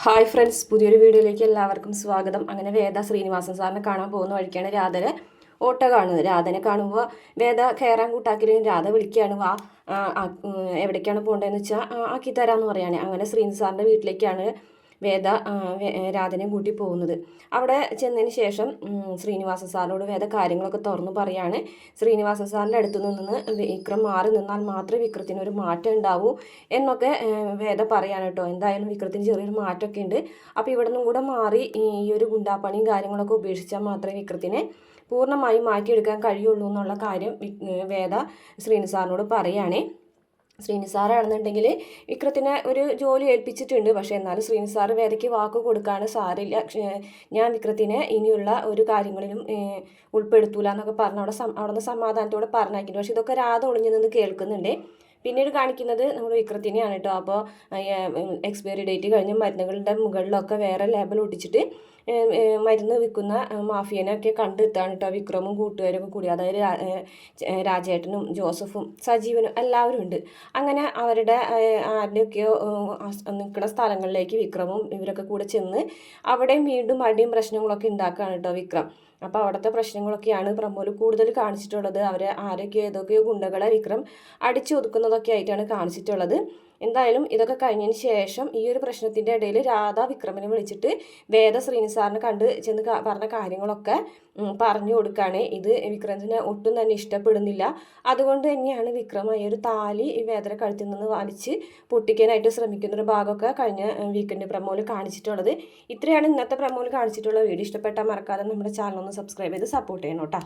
Hi friends, പുതിയൊരു വീഡിയോയിലേക്ക് എല്ലാവർക്കും സ്വാഗതം. അങ്ങനെ വേദ ശ്രീനിവാസൻ സാറിനെ കാണാൻ പോകുന്ന വഴിക്കാണ് രാധനെ ഓട്ടോ കാണുന്നത്. രാധനെ കാണുമ്പോൾ വേദ കയറാൻ കൂട്ടാക്കിലും രാധ വിളിക്കുകയാണ്, വാ എവിടേക്കാണ് പോകേണ്ടതെന്ന് വെച്ചാൽ ആക്കി തരാമെന്ന് പറയുകയാണ്. അങ്ങനെ ശ്രീനിവാസൻ സാറിൻ്റെ വീട്ടിലേക്കാണ് വേദ രാധനെ കൂട്ടി പോകുന്നത്. അവിടെ ചെന്നതിന് ശേഷം ശ്രീനിവാസൻ സാറിനോട് വേദ കാര്യങ്ങളൊക്കെ തുറന്നു പറയാണ്. ശ്രീനിവാസൻ സാറിൻ്റെ അടുത്ത് നിന്ന് വിക്രം മാറി നിന്നാൽ മാത്രമേ വിക്രത്തിന് ഒരു മാറ്റം ഉണ്ടാവൂ എന്നൊക്കെ വേദ പറയാണ് കേട്ടോ. എന്തായാലും വിക്രത്തിന് ചെറിയൊരു മാറ്റമൊക്കെ ഉണ്ട്. അപ്പോൾ ഇവിടെ നിന്നും കൂടെ മാറി ഈ ഒരു ഗുണ്ടാപ്പണിയും കാര്യങ്ങളൊക്കെ ഉപേക്ഷിച്ചാൽ മാത്രമേ വിക്രത്തിനെ പൂർണ്ണമായും മാറ്റിയെടുക്കാൻ കഴിയുള്ളൂ എന്നുള്ള കാര്യം വേദ ശ്രീനിവാസൻ സാറിനോട് പറയുകയാണേ. ശ്രീനിവാസൻ സാറാണെന്നുണ്ടെങ്കിൽ വിക്രത്തിനെ ഒരു ജോലി ഏൽപ്പിച്ചിട്ടുണ്ട്. പക്ഷേ എന്നാലും ശ്രീനിവാസൻ സാറ് വേദയ്ക്ക് വാക്ക് കൊടുക്കുകയാണ്, സാറില്ല, ഞാൻ വിക്രത്തിനെ ഇനിയുള്ള ഒരു കാര്യങ്ങളിലും ഉൾപ്പെടുത്തൂല എന്നൊക്കെ പറഞ്ഞ് അവിടെ നിന്ന് സമാധാനത്തോടെ പറഞ്ഞയക്കുന്നു. പക്ഷേ ഇതൊക്കെ രാധ ഒളിഞ്ഞു നിന്ന് കേൾക്കുന്നുണ്ട്. പിന്നീട് കാണിക്കുന്നത് നമ്മുടെ വിക്രത്തിനെയാണ് കേട്ടോ. അപ്പോൾ എക്സ്പയറി ഡേറ്റ് കഴിഞ്ഞ മരുന്നുകളുടെ മുകളിലൊക്കെ വേറെ ലേബൽ ഒട്ടിച്ചിട്ട് മരുന്ന് വിൽക്കുന്ന മാഫിയനൊക്കെ കണ്ടെത്താണ് കേട്ടോ വിക്രമും കൂട്ടുകാരൊക്കെ കൂടി. അതായത് രാജേട്ടനും ജോസഫും സജീവനും എല്ലാവരും ഉണ്ട്. അങ്ങനെ അവരുടെ ആരുടെയൊക്കെയോ നിൽക്കുന്ന സ്ഥലങ്ങളിലേക്ക് വിക്രമും ഇവരൊക്കെ കൂടെ ചെന്ന് അവിടെയും വീണ്ടും അടിയും പ്രശ്നങ്ങളൊക്കെ ഉണ്ടാക്കുകയാണ് കേട്ടോ വിക്രം. അപ്പോൾ അവിടുത്തെ പ്രശ്നങ്ങളൊക്കെയാണ് പ്രമോൽ കൂടുതൽ കാണിച്ചിട്ടുള്ളത്. അവരെ ആരൊക്കെയോ ഏതൊക്കെയോ ഗുണ്ടകളെ വിക്രം അടിച്ചു ഒതുക്കുന്നതൊക്കെ ആയിട്ടാണ് കാണിച്ചിട്ടുള്ളത്. എന്തായാലും ഇതൊക്കെ കഴിഞ്ഞതിന് ശേഷം ഈ ഒരു പ്രശ്നത്തിൻ്റെ ഇടയിൽ രാധ വിക്രമിനെ വിളിച്ചിട്ട് വേദ ശ്രീനിവാസൻ സാറിനെ കണ്ട് ചെന്ന് പറഞ്ഞ കാര്യങ്ങളൊക്കെ പറഞ്ഞു കൊടുക്കുകയാണ്. ഇത് വിക്രമിനെ ഒട്ടും തന്നെ ഇഷ്ടപ്പെടുന്നില്ല. അതുകൊണ്ട് തന്നെയാണ് വിക്രം ഈ ഒരു താലി വേദന കഴുത്തിൽ നിന്ന് വലിച്ച് പൊട്ടിക്കാനായിട്ട് ശ്രമിക്കുന്ന ഒരു ഭാഗമൊക്കെ കഴിഞ്ഞ വീക്കെൻഡ് പ്രമോല് കാണിച്ചിട്ടുള്ളത്. ഇത്രയാണ് ഇന്നത്തെ പ്രമോല് കാണിച്ചിട്ടുള്ള വീഡിയോ. ഇഷ്ടപ്പെട്ടാൽ മറക്കാതെ നമ്മുടെ ചാനൽ ഒന്ന് സബ്സ്ക്രൈബ് ചെയ്ത് സപ്പോർട്ട് ചെയ്യണം കേട്ടോ.